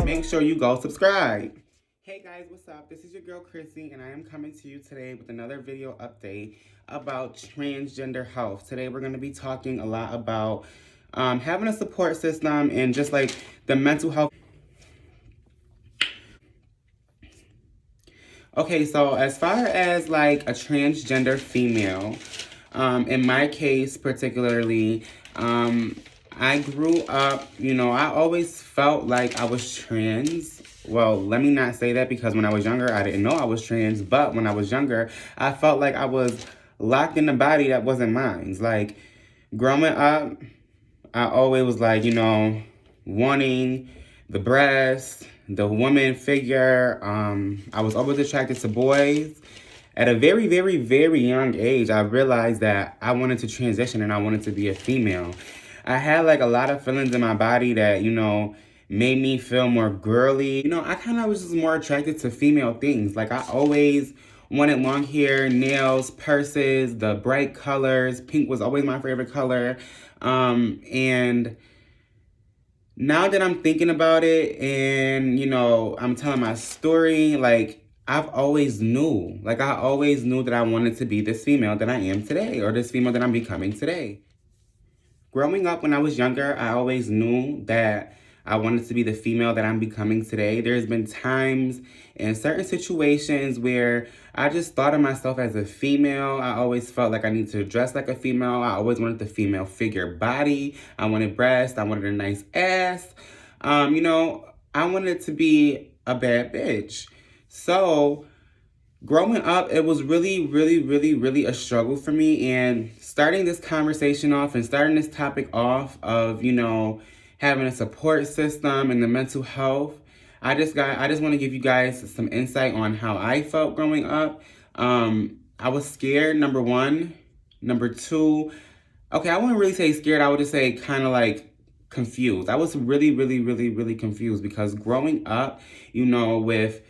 Make sure you go subscribe. Hey guys, what's up? This is your girl Chrissy, and I am coming to you today with another video update about transgender health. Today we're going to be talking a lot about having a support system and just like the mental health. Okay, so as far as like a transgender female, in my case particularly, I grew up, I always felt like I was trans. Well, let me not say that, because when I was younger, I didn't know I was trans. But when I was younger, I felt like I was locked in a body that wasn't mine. Like, growing up, I always was like, wanting the breast, the woman figure. I was always attracted to boys. At a very, very, very young age, I realized that I wanted to transition and I wanted to be a female. I had like a lot of feelings in my body that, made me feel more girly. I kind of was just more attracted to female things. Like, I always wanted long hair, nails, purses, the bright colors. Pink was always my favorite color. And now that I'm thinking about it and, I'm telling my story, like, I always knew that I wanted to be this female that I am today, or this female that I'm becoming today. Growing up when I was younger, I always knew that I wanted to be the female that I'm becoming today. There's been times in certain situations where I just thought of myself as a female. I always felt like I needed to dress like a female. I always wanted the female figure body. I wanted breasts. I wanted a nice ass. I wanted to be a bad bitch. So growing up, it was really, really, really, really a struggle for me. And starting this conversation off and starting this topic off of, having a support system and the mental health, I just want to give you guys some insight on how I felt growing up. I was scared, number one. Number two, okay, I wouldn't really say scared. I would just say kind of like confused. I was really, really, really, really confused because growing up, with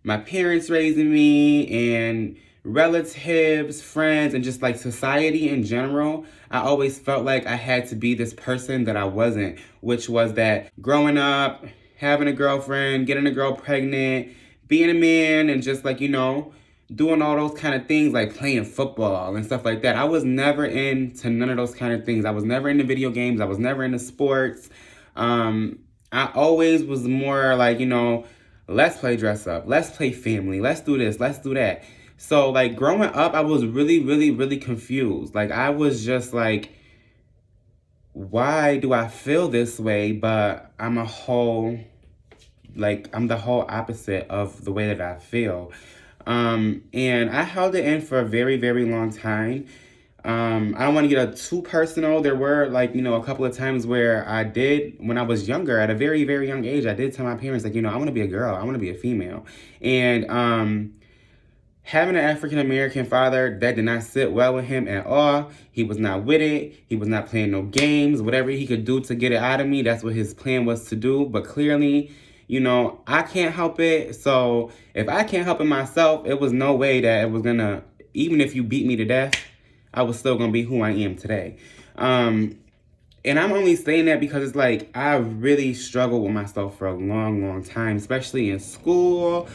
my parents raising me and relatives, friends, and just like society in general, I always felt like I had to be this person that I wasn't, which was that growing up, having a girlfriend, getting a girl pregnant, being a man, and just like, doing all those kind of things, like playing football and stuff like that. I was never into none of those kind of things. I was never into video games. I was never into sports. I always was more like, let's play dress up. Let's play family. Let's do this. Let's do that. So, like, growing up, I was really, really, really confused. Like, I was just like, why do I feel this way? But I'm the whole opposite of the way that I feel. And I held it in for a very, very long time. I don't want to get too personal. There were, like, a couple of times where I did, when I was younger, at a very, very young age, I did tell my parents, like, I want to be a girl. I want to be a female. And, having an African-American father, that did not sit well with him at all. He was not with it. He was not playing no games. Whatever he could do to get it out of me, that's what his plan was to do. But clearly, I can't help it. So if I can't help it myself, it was no way that it was going to, even if you beat me to death, I was still going to be who I am today. And I'm only saying that because it's like, I really struggled with myself for a long, long time, especially in school.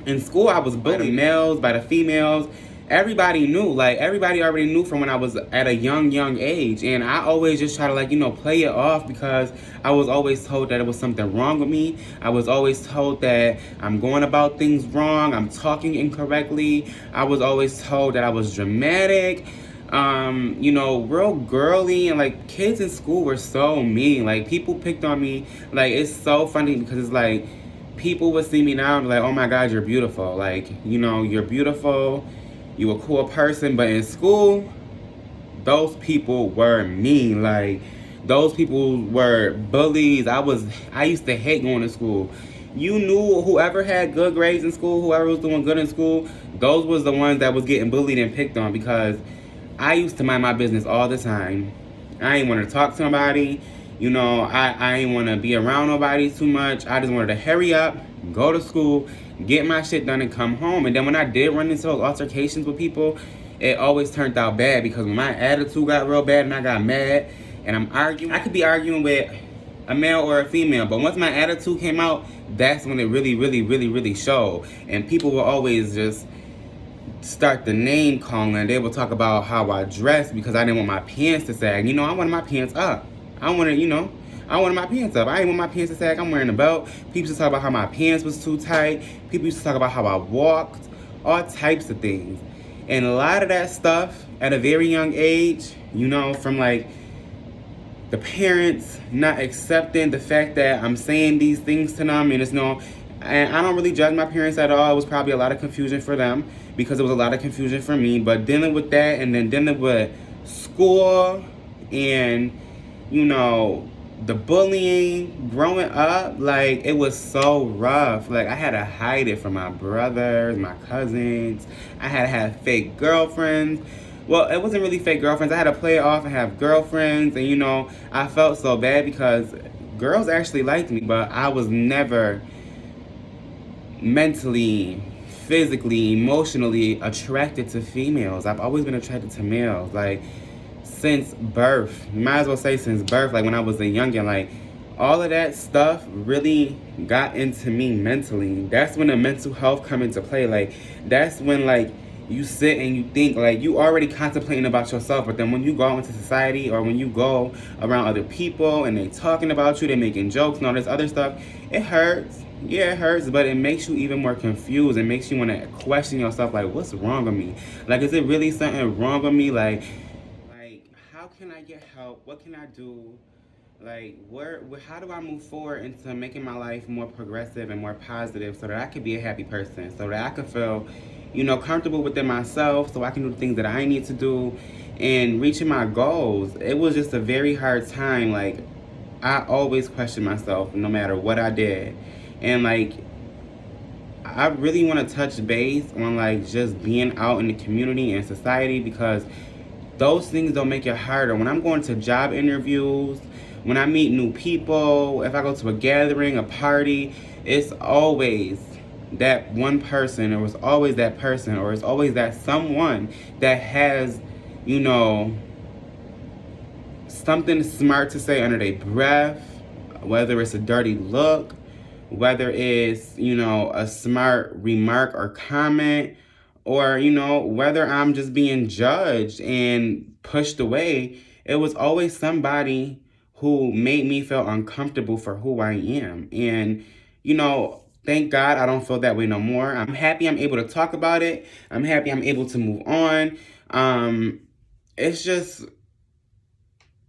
In school, I was bullied by the males, by the females. Everybody knew, like, everybody already knew from when I was at a young, young age. And I always just try to, like, play it off because I was always told that it was something wrong with me. I was always told that I'm going about things wrong. I'm talking incorrectly. I was always told that I was dramatic, real girly. And, like, kids in school were so mean. Like, people picked on me. Like, it's so funny because it's like, people would see me now and be like, oh my God, you're beautiful. Like, you're beautiful. You a cool person. But in school, those people were mean. Like, those people were bullies. I used to hate going to school. You knew whoever had good grades in school, whoever was doing good in school, those was the ones that was getting bullied and picked on, because I used to mind my business all the time. I ain't want to talk to nobody. I ain't want to be around nobody too much. I just wanted to hurry up, go to school, get my shit done, and come home. And then when I did run into those altercations with people, it always turned out bad, because when my attitude got real bad and I got mad and I'm arguing, I could be arguing with a male or a female. But once my attitude came out, that's when it really, really, really, really showed. And people will always just start the name calling. They will talk about how I dressed because I didn't want my pants to sag. You know, I wanted my pants up. I wanted, I wanted my pants up. I didn't want my pants to sag. I'm wearing a belt. People used to talk about how my pants was too tight. People used to talk about how I walked. All types of things. And a lot of that stuff at a very young age, from like the parents not accepting the fact that I'm saying these things to them, and I don't really judge my parents at all. It was probably a lot of confusion for them because it was a lot of confusion for me. But dealing with that and then dealing with school and, the bullying growing up, like, it was so rough. Like, I had to hide it from my brothers, my cousins. I had to have fake girlfriends. Well, it wasn't really fake girlfriends. I had to play it off and have girlfriends. And, I felt so bad because girls actually liked me, but I was never mentally, physically, emotionally attracted to females. I've always been attracted to males. Like, since birth. You might as well say since birth. Like, when I was a youngin', like, all of that stuff really got into me mentally. That's when the mental health come into play. Like, that's when, like, you sit and you think, like, you already contemplating about yourself, but then when you go out into society or when you go around other people and they talking about you, they making jokes and all this other stuff, it hurts. Yeah, it hurts, but it makes you even more confused. It makes you want to question yourself, like, what's wrong with me? Like, is it really something wrong with me? Like, how can I get help? What can I do? Like, how do I move forward into making my life more progressive and more positive so that I could be a happy person, so that I could feel, comfortable within myself, so I can do the things that I need to do and reaching my goals. It was just a very hard time. Like, I always questioned myself no matter what I did. And, like, I really want to touch base on, like, just being out in the community and society because those things don't make it harder. When I'm going to job interviews, when I meet new people, if I go to a gathering, a party, it's always that one person, or it's always that person, or it's always that someone that has, you know, something smart to say under their breath, whether it's a dirty look, whether it's, a smart remark or comment, or, whether I'm just being judged and pushed away. It was always somebody who made me feel uncomfortable for who I am. And, thank God I don't feel that way no more. I'm happy I'm able to talk about it. I'm happy I'm able to move on. It's just,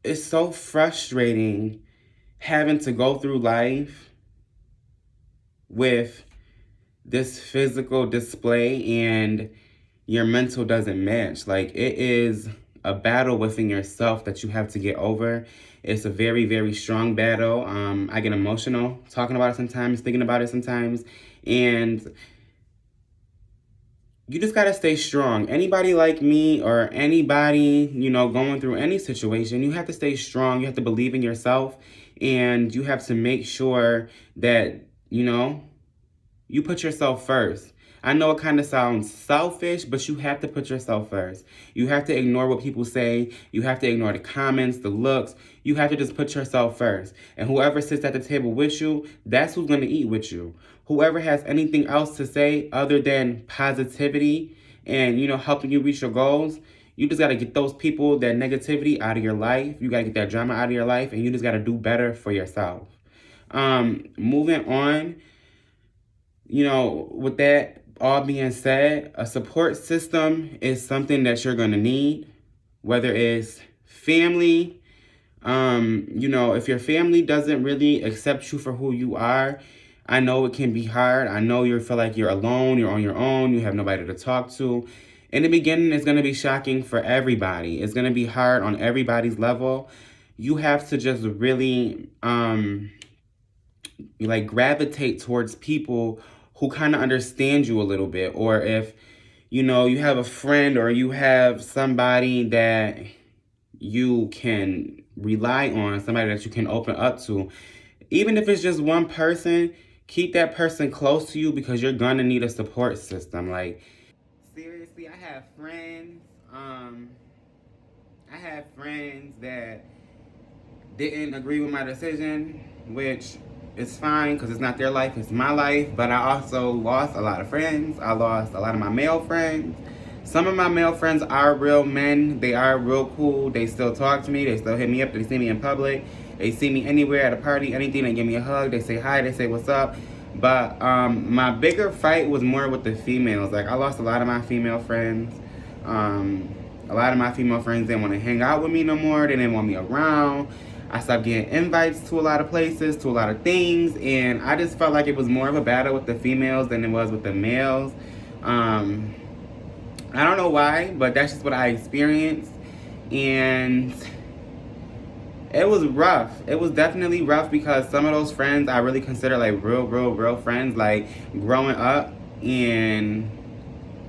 it's so frustrating having to go through life with this physical display and your mental doesn't match. Like, it is a battle within yourself that you have to get over. It's a very, very strong battle. I get emotional talking about it sometimes, thinking about it sometimes, and you just gotta stay strong. Anybody like me or anybody, going through any situation, you have to stay strong. You have to believe in yourself, and you have to make sure that, you put yourself first. I know it kind of sounds selfish, but you have to put yourself first. You have to ignore what people say. You have to ignore the comments, the looks. You have to just put yourself first. And whoever sits at the table with you, that's who's going to eat with you. Whoever has anything else to say other than positivity and, helping you reach your goals, you just got to get those people, that negativity out of your life. You got to get that drama out of your life, and you just got to do better for yourself. Moving on, with that all being said, a support system is something that you're going to need, whether it's family. If your family doesn't really accept you for who you are, I know it can be hard. I know you feel like you're alone, you're on your own, you have nobody to talk to. In the beginning, it's going to be shocking for everybody. It's going to be hard on everybody's level. You have to just really, gravitate towards people who kind of understand you a little bit. Or if, you have a friend or you have somebody that you can rely on, somebody that you can open up to. Even if it's just one person, keep that person close to you because you're gonna need a support system. Like, seriously, I have friends that didn't agree with my decision, which is fine because it's not their life, it's my life. But I also lost a lot of friends. I lost a lot of my male friends. Some of my male friends are real men. They are real cool. They still talk to me. They still hit me up. They see me in public. They see me anywhere at a party, anything. They give me a hug. They say hi. They say what's up. But my bigger fight was more with the females. Like, I lost a lot of my female friends. A lot of my female friends didn't want to hang out with me no more. They didn't want me around. I stopped getting invites to a lot of places, to a lot of things, and I just felt like it was more of a battle with the females than it was with the males. I don't know why, but that's just what I experienced, and it was rough. It was definitely rough because some of those friends I really consider like real friends. Like, growing up and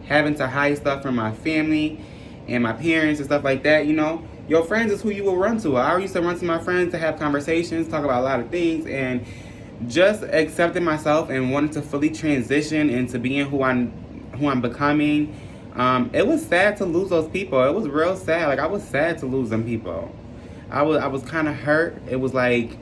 having to hide stuff from my family and my parents and stuff like that, you know, your friends is who you will run to. I used to run to my friends to have conversations, talk about a lot of things, and just accepting myself and wanting to fully transition into being who I'm becoming. It was sad to lose those people. It was real sad. Like, I was sad to lose them people. I was kind of hurt. It was like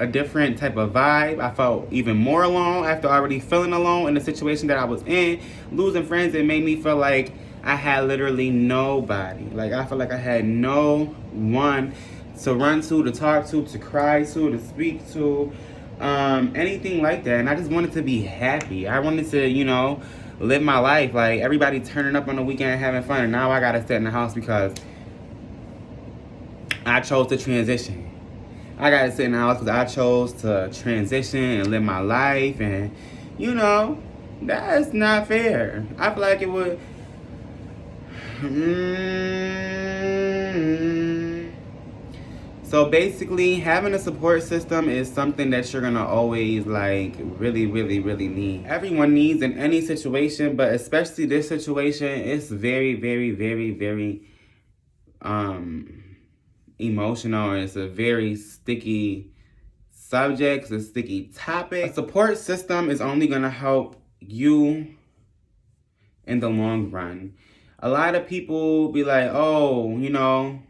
a different type of vibe. I felt even more alone after already feeling alone in the situation that I was in. Losing friends, it made me feel like I had literally nobody. Like, I felt like I had no one to run to talk to cry to speak to, anything like that. And I just wanted to be happy. I wanted to, you know, live my life. Like, everybody turning up on the weekend and having fun, and now I gotta sit in the house because I chose to transition. I gotta sit in the house because I chose to transition and live my life, and you know, that's not fair. I feel like it would. So basically, having a support system is something that you're gonna always like really need. Everyone needs in any situation, but especially this situation, it's very emotional, and it's a very sticky subject, it's a sticky topic. A support system is only gonna help you in the long run. A lot of people be like, oh, you know,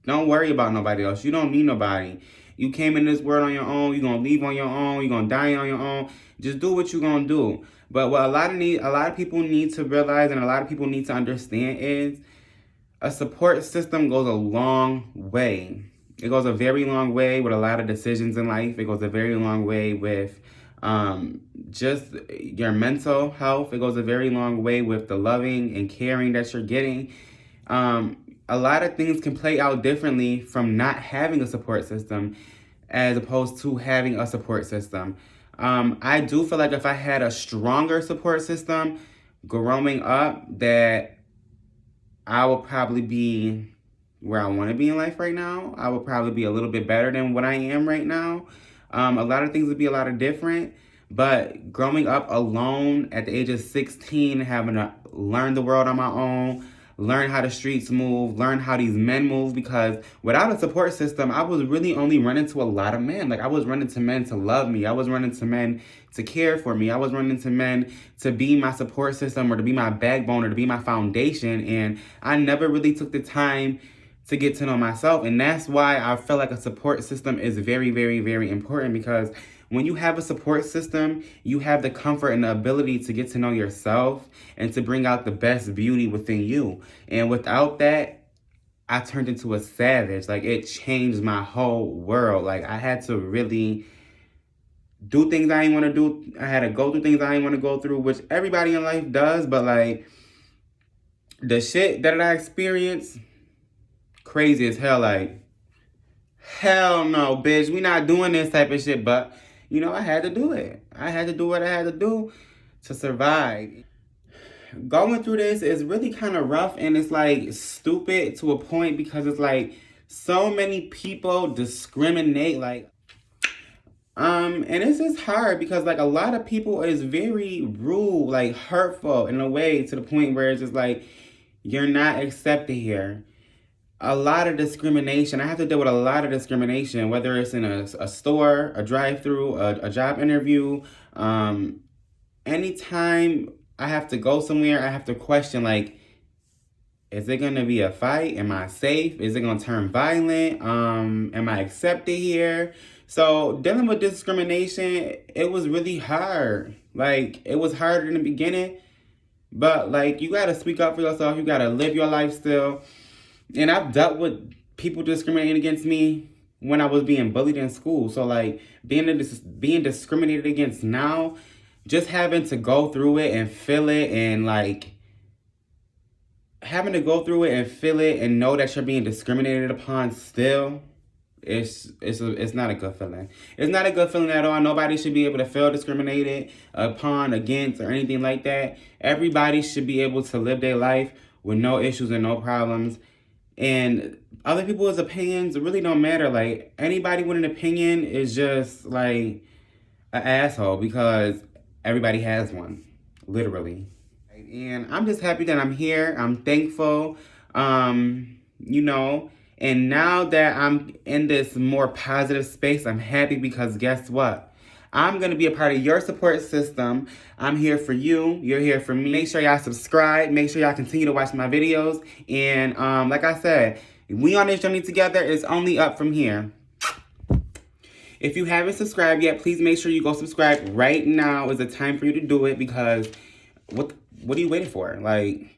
don't worry about nobody else. You don't need nobody. You came in this world on your own. You're gonna leave on your own. You're gonna die on your own. Just do what you're gonna do. But what a lot of people need to realize, and a lot of people need to understand, is a support system goes a long way. It goes a very long way with a lot of decisions in life. It goes a very long way with just your mental health. It goes a very long way with the loving and caring that you're getting. A lot of things can play out differently from not having a support system as opposed to having a support system. I do feel like if I had a stronger support system growing up, that I will probably be where I want to be in life right now. I will probably be a little bit better than what I am right now. A lot of things would be a lot of different. But growing up alone at the age of 16, having to learn the world on my own, learn how the streets move, learn how these men move, because without a support system, I was really only running to a lot of men. Like, I was running to men to love me. I was running to men to care for me. I was running to men to be my support system, or to be my backbone, or to be my foundation. And I never really took the time to get to know myself. And that's why I feel like a support system is very important, because when you have a support system, you have the comfort and the ability to get to know yourself and to bring out the best beauty within you. And without that, I turned into a savage. Like, it changed my whole world. Like, I had to really do things I didn't want to do. I had to go through things I didn't want to go through, which everybody in life does. But like, the shit that I experienced, crazy as hell. Like, hell no, bitch. We not doing this type of shit. But you know, I had to do it. I had to do what I had to do to survive. Going through this is really kind of rough, and it's like stupid to a point, because it's like so many people discriminate, like, and it's just hard because like a lot of people is very rude, like hurtful in a way, to the point where it's just like, you're not accepted here. A lot of discrimination. I have to deal with a lot of discrimination, whether it's in a store, a drive-through, a job interview. Anytime I have to go somewhere, I have to question, like, Is it gonna be a fight? Am I safe? Is it gonna turn violent? Am I accepted here? So dealing with discrimination, it was really hard. Like, it was hard in the beginning, but like, you gotta speak up for yourself. You gotta live your life still. And I've dealt with people discriminating against me when I was being bullied in school. So like, being discriminated against now, just having to go through it and feel it, and like having to go through it and feel it and know that you're being discriminated upon still, it's not a good feeling. It's not a good feeling at all. Nobody should be able to feel discriminated upon, against, or anything like that. Everybody should be able to live their life with no issues and no problems. And other people's opinions really don't matter. Like, anybody with an opinion is just like an asshole, because everybody has one, literally. And I'm just happy that I'm here. I'm thankful, you know. And now that I'm in this more positive space, I'm happy because guess what? I'm going to be a part of your support system. I'm here for you. You're here for me. Make sure y'all subscribe. Make sure y'all continue to watch my videos. And like I said, we on this journey together. It's only up from here. If you haven't subscribed yet, please make sure you go subscribe right now. Is the time for you to do it, because what are you waiting for? Like,